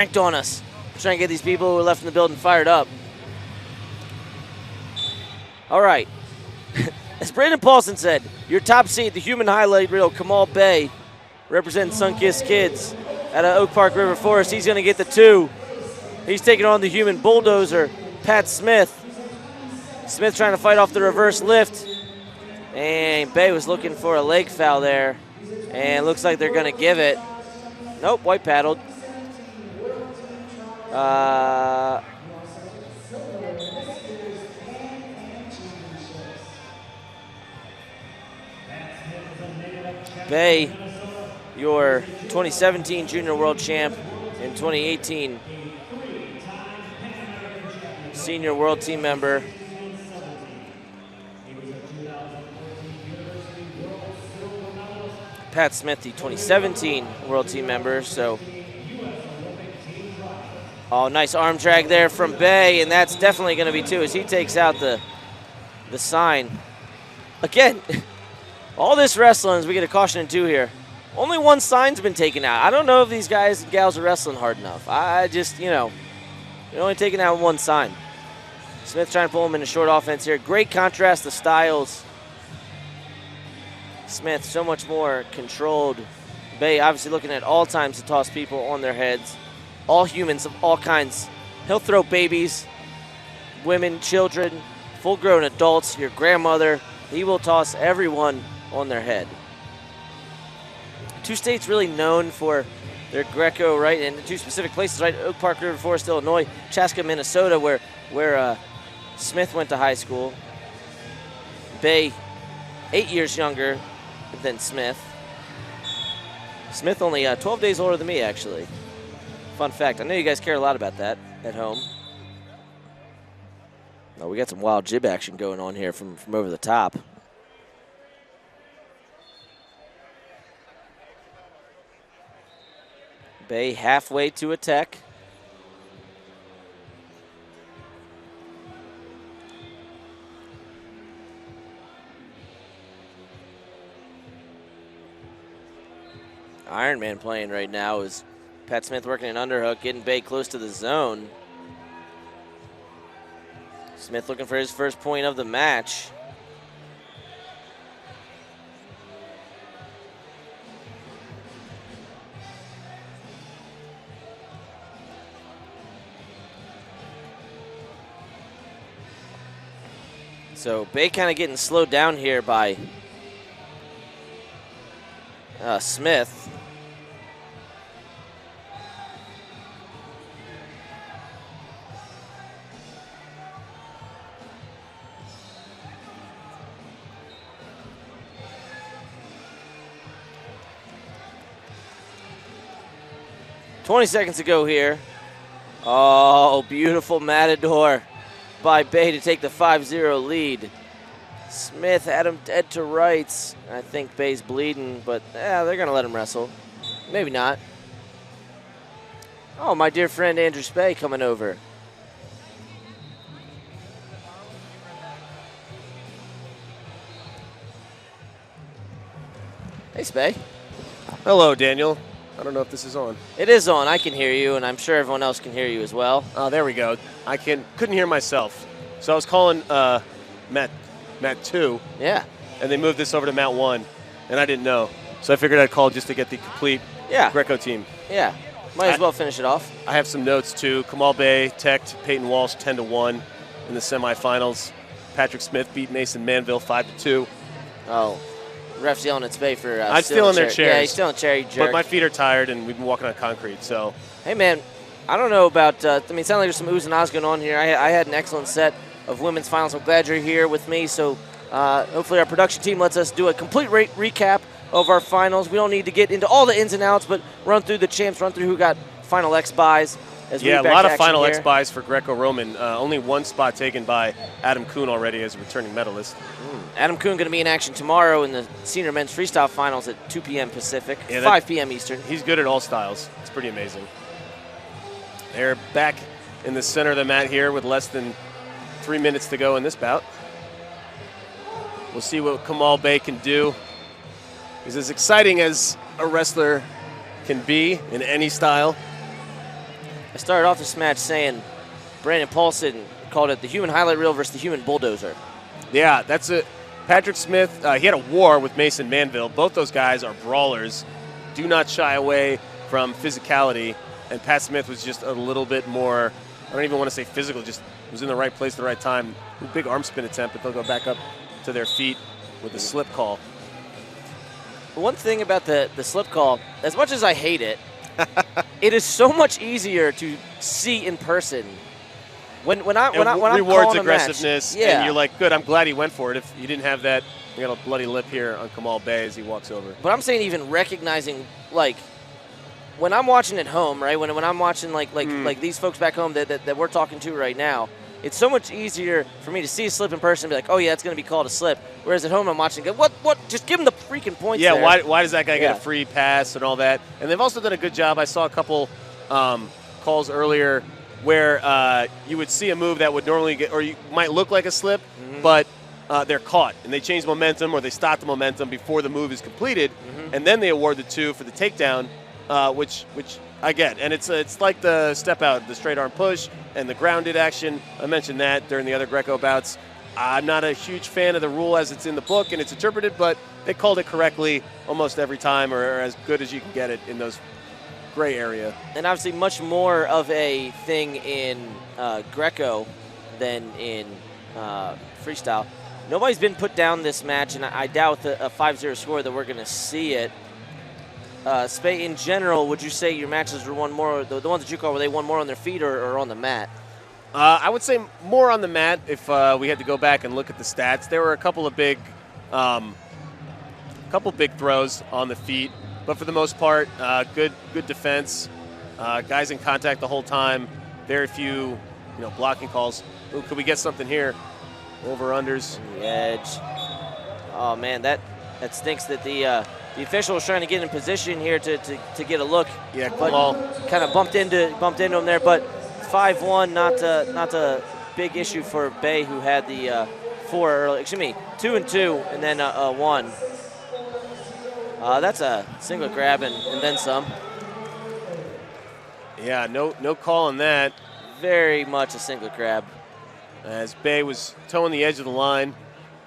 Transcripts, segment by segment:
cranked on us. Trying to get these people who are left in the building fired up. All right. As Brandon Paulson said, your top seed, the human highlight reel, Kamal Bey, representing Sunkist kids out of Oak Park River Forest. He's going to get the 2. He's taking on the human bulldozer, Pat Smith. Smith trying to fight off the reverse lift. And Bey was looking for a leg foul there. And looks like they're going to give it. Nope, white paddled. Bey, your 2017 Junior World Champ and 2018 Senior World Team member. Pat Smith, the 2017 World Team member. So, oh, nice arm drag there from Bey, and that's definitely going to be 2 as he takes out the sign. Again, all this wrestling, we get a caution in 2 here. Only 1 sign's been taken out. I don't know if these guys and gals are wrestling hard enough. I just, they're only taking out 1 sign. Smith trying to pull him into short offense here. Great contrast to styles. Smith so much more controlled. Bey obviously looking at all times to toss people on their heads. All humans of all kinds. He'll throw babies, women, children, full-grown adults, your grandmother. He will toss everyone on their head. 2 states really known for their Greco, right? And 2 specific places, right? Oak Park River Forest, Illinois, Chaska, Minnesota, where Smith went to high school. Bey, 8 years younger than Smith. Smith only 12 days older than me, actually. Fun fact. I know you guys care a lot about that at home. Oh, we got some wild jib action going on here from over the top. Bey halfway to attack. Iron Man playing right now is Pat Smith working an underhook, getting Bey close to the zone. Smith looking for his first point of the match. So Bey kind of getting slowed down here by Smith. $20 seconds to go here. Oh, beautiful matador by Bey to take the 5-0 lead. Smith had him dead to rights. I think Bey's bleeding, but they're going to let him wrestle. Maybe not. Oh, my dear friend Andrew Spey coming over. Hey, Spey. Hello, Daniel. I don't know if this is on. It is on. I can hear you, and I'm sure everyone else can hear you as well. Oh, there we go. I couldn't hear myself. So I was calling Mat 2. Yeah. And they moved this over to Mat 1, and I didn't know. So I figured I'd call just to get the complete Greco team. Yeah. Might as well finish it off. I have some notes, too. Kamal Bey teched Peyton Walsh 10-1 in the semifinals. Patrick Smith beat Mason Manville 5-2. Oh. Ref's yelling at Spey for I'm stealing their chairs. Yeah, he's stealing a chair, you jerk. But my feet are tired, and we've been walking on concrete, so. Hey, man, I don't know about, it sounds like there's some oohs and ahs going on here. I had an excellent set of women's finals. I'm glad you're here with me, so hopefully our production team lets us do a complete recap of our finals. We don't need to get into all the ins and outs, but run through the champs, run through who got final X-buys. Yeah, a lot of final X-buys for Greco-Roman. Only 1 spot taken by Adam Kuhn already as a returning medalist. Adam Kuhn going to be in action tomorrow in the senior men's freestyle finals at 2 p.m. Pacific, 5 p.m. Eastern. He's good at all styles. It's pretty amazing. They're back in the center of the mat here with less than 3 minutes to go in this bout. We'll see what Kamal Bey can do. He's as exciting as a wrestler can be in any style. I started off this match saying Brandon Paulson called it the human highlight reel versus the human bulldozer. Yeah, that's it. Patrick Smith, he had a war with Mason Manville. Both those guys are brawlers, do not shy away from physicality, and Pat Smith was just a little bit more, I don't even want to say physical, just was in the right place at the right time. Big arm spin attempt, but they'll go back up to their feet with the slip call. One thing about the slip call, as much as I hate it, it is so much easier to see in person. When I'm rewards calling aggressiveness, a match, yeah. and you're like, good, I'm glad he went for it. If you didn't have that, you got a bloody lip here on Kamal Bey as he walks over. But I'm saying even recognizing, like, when I'm watching at home, right? When I'm watching like these folks back home that we're talking to right now, it's so much easier for me to see a slip in person and be like, oh yeah, it's going to be called a slip. Whereas at home, I'm watching, go, what? Just give him the freaking points. Yeah, there. why does that guy get a free pass and all that? And they've also done a good job. I saw a couple calls earlier where you would see a move that would normally get, or you might look like a slip, but they're caught and they change momentum or they stop the momentum before the move is completed, and then they award the 2 for the takedown, which I get. And it's like the step out, the straight arm push, and the grounded action. I mentioned that during the other Greco bouts. I'm not a huge fan of the rule as it's in the book and it's interpreted, but they called it correctly almost every time, or as good as you can get it in those gray area. And obviously much more of a thing in Greco than in freestyle. Nobody's been put down this match, and I doubt a 5-0 score that we're going to see it. Spey, in general, would you say your matches were won more, the ones that you call, were they won more on their feet or on the mat? I would say more on the mat if we had to go back and look at the stats. There were a couple of big throws on the feet, but for the most part, good defense. Guys in contact the whole time. Very few, blocking calls. Ooh, could we get something here? Over-unders. The edge. Oh, man, that stinks that the official was trying to get in position here to get a look. Yeah, Kamal kind of bumped into him there, but 5-1, not a big issue for Bey, who had the 4 early. Excuse me, 2 and 2, and then 1. That's a single grab and then some. Yeah, no call on that. Very much a single grab. As Bey was toeing the edge of the line.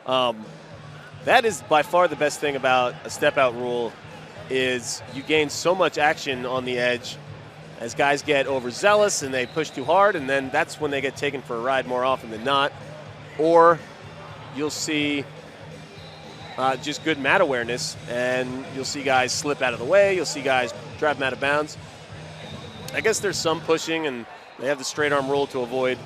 That is by far the best thing about a step-out rule, is you gain so much action on the edge as guys get overzealous and they push too hard, and then that's when they get taken for a ride more often than not. Or you'll see just good mat awareness, and you'll see guys slip out of the way. You'll see guys drive them out of bounds. I guess there's some pushing, and they have the straight arm rule to avoid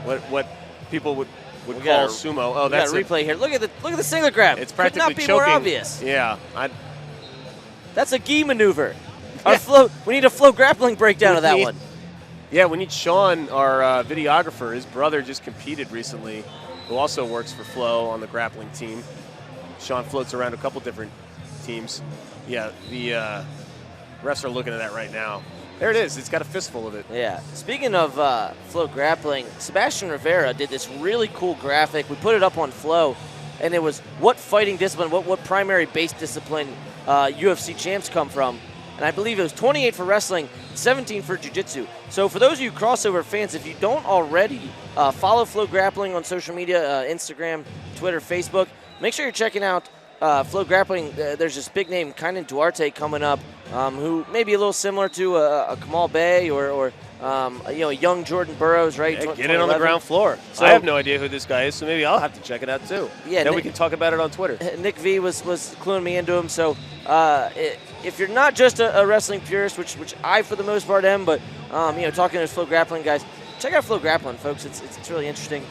what people would call sumo. Oh, that's a replay here. Look at the single grab. It's practically could not be choking. more obvious. Yeah, that's a gi maneuver. Yeah. We need a flow grappling breakdown of that one. Yeah, we need Sean, our videographer. His brother just competed recently, who also works for Flow on the grappling team. Sean floats around a couple different teams. Yeah, the refs are looking at that right now. There it is. It's got a fistful of it. Yeah. Speaking of Flow grappling, Sebastian Rivera did this really cool graphic. We put it up on Flow, and it was what fighting discipline, what primary base discipline UFC champs come from. And I believe it was 28 for wrestling, 17 for jiu-jitsu. So for those of you crossover fans, if you don't already follow Flow Grappling on social media, Instagram, Twitter, Facebook, make sure you're checking out Flow Grappling. There's this big name, Kainan Duarte, coming up, who may be a little similar to a Kamal Bey or a young Jordan Burroughs, right? Yeah, get it on the ground floor. So I have no idea who this guy is, so maybe I'll have to check it out too. Yeah, then we can talk about it on Twitter. Nick V was cluing me into him. So if you're not just a wrestling purist, which I for the most part am, but talking to those Flow Grappling guys, check out Flow Grappling, folks. It's really interesting.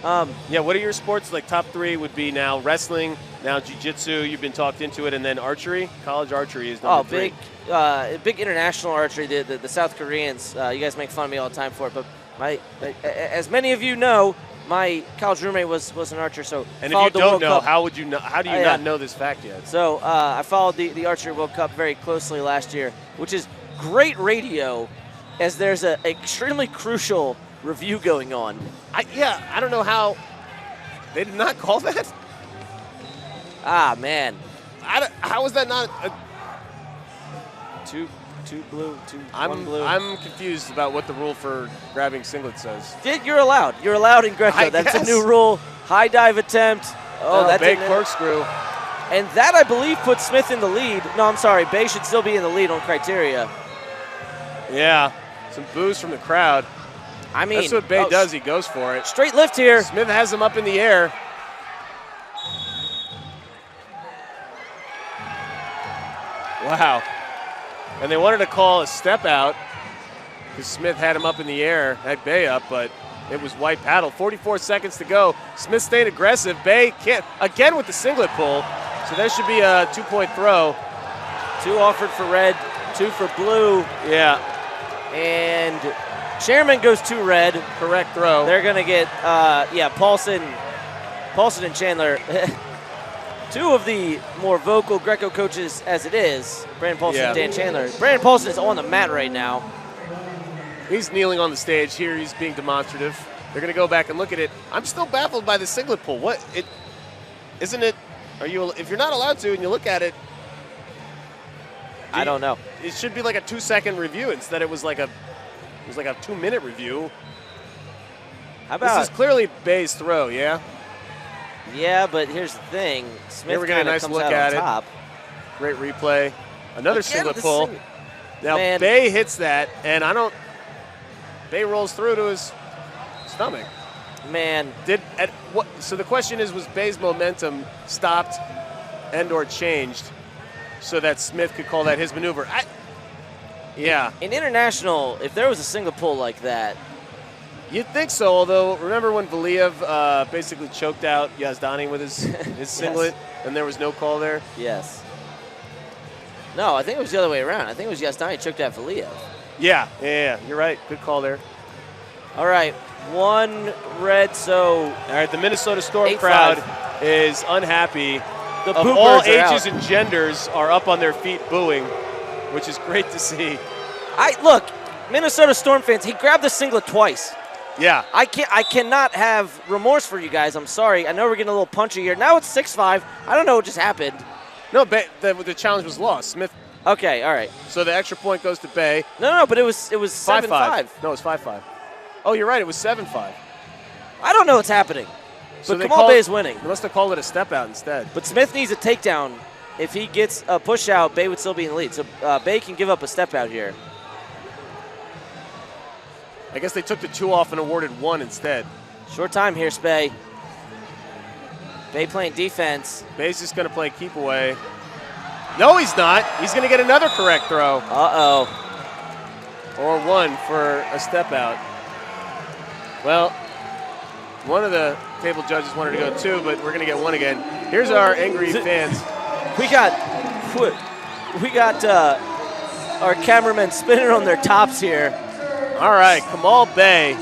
Yeah, what are your sports? Like top 3 would be now wrestling, now jiu-jitsu, you've been talked into it, and then archery. College archery is number 3. Big international archery. The South Koreans, you guys make fun of me all the time for it, but as many of you know, my college roommate was an archer. So and if you don't know, how would you know? How do you not know this fact yet? So I followed the Archery World Cup very closely last year, which is great radio, as there's an extremely crucial review going on. I don't know how they did not call that. Ah, man. How is that not two two blue, one I'm blue. I'm confused about what the rule for grabbing singlet says. You're allowed. You're allowed in Greco. I That's guess. a new rule. High dive attempt. Oh, that big didn't. corkscrew. And that, I believe, puts Smith in the lead. No, I'm sorry. Bay should still be in the lead on criteria. Yeah, some boos from the crowd. I mean, that's what Bay does. He goes for it. Straight lift here. Smith has him up in the air. Wow. And they wanted to call a step out because Smith had him up in the air, had Bay up, but it was white paddle. 44 seconds to go. Smith stayed aggressive. Bay can't, again with the singlet pull. So there should be a 2-point throw. 2 offered for red, 2 for blue. Yeah. And Chairman goes 2 red. Correct throw. They're going to get, Paulson and Chandler. 2 of the more vocal Greco coaches as it is, Brandon Paulson and Dan Chandler. Brandon Paulson is on the mat right now. He's kneeling on the stage here. He's being demonstrative. They're going to go back and look at it. I'm still baffled by the singlet pull. What? Isn't it? If you're not allowed to and you look at it, I don't know. It should be like a 2-second review. Instead, it was like a 2-minute review. How about? This is clearly Bay's throw. Yeah. Yeah, but here's the thing. Smith Here we get a nice comes look out at on top. it. Great replay. Another singlet pull. Now Man. Bay hits that, and Bay rolls through to his stomach. Man. So the question is, was Bay's momentum stopped and/or changed so that Smith could call that his maneuver? Yeah. In international, if there was a single pull like that, you'd think so. Although remember when Valiev basically choked out Yazdani with his singlet, and there was no call there. Yes. No, I think it was the other way around. I think it was Yazdani choked out Valiev. Yeah. You're right. Good call there. All right. 1 red, so. All right, the Minnesota Storm 8-5. crowd is unhappy. The of Boo all Birds are ages out. and genders are up on their feet booing, which is great to see. Look, Minnesota Storm fans, he grabbed the singlet twice. Yeah. I cannot have remorse for you guys. I'm sorry. I know we're getting a little punchy here. Now it's 6-5. I don't know what just happened. No, the challenge was lost. Smith. Okay, all right. So the extra point goes to Bay. No, but it was 7-5. No, it was 5-5. Oh, you're right. It was 7-5. I don't know what's happening. So but Kamal Bey is winning. They must have called it a step out instead. But Smith needs a takedown. If he gets a push out, Bay would still be in the lead. So Bay can give up a step out here. I guess they took the 2 off and awarded 1 instead. Short time here, Spay. Bay playing defense. Bay's just going to play keep away. No, he's not. He's going to get another correct throw. Uh-oh. Or 1 for a step out. Well, one of the table judges wanted to go 2, but we're going to get 1 again. Here's our angry fans. We got our cameramen spinning on their tops here. All right, Kamal Bey.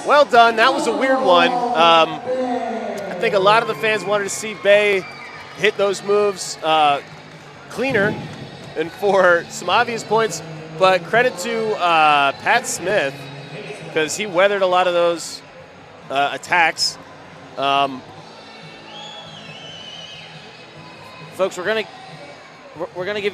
Well done. That was a weird one. I think a lot of the fans wanted to see Bey hit those moves cleaner and for some obvious points. But credit to Pat Smith because he weathered a lot of those attacks. Folks, we're gonna give you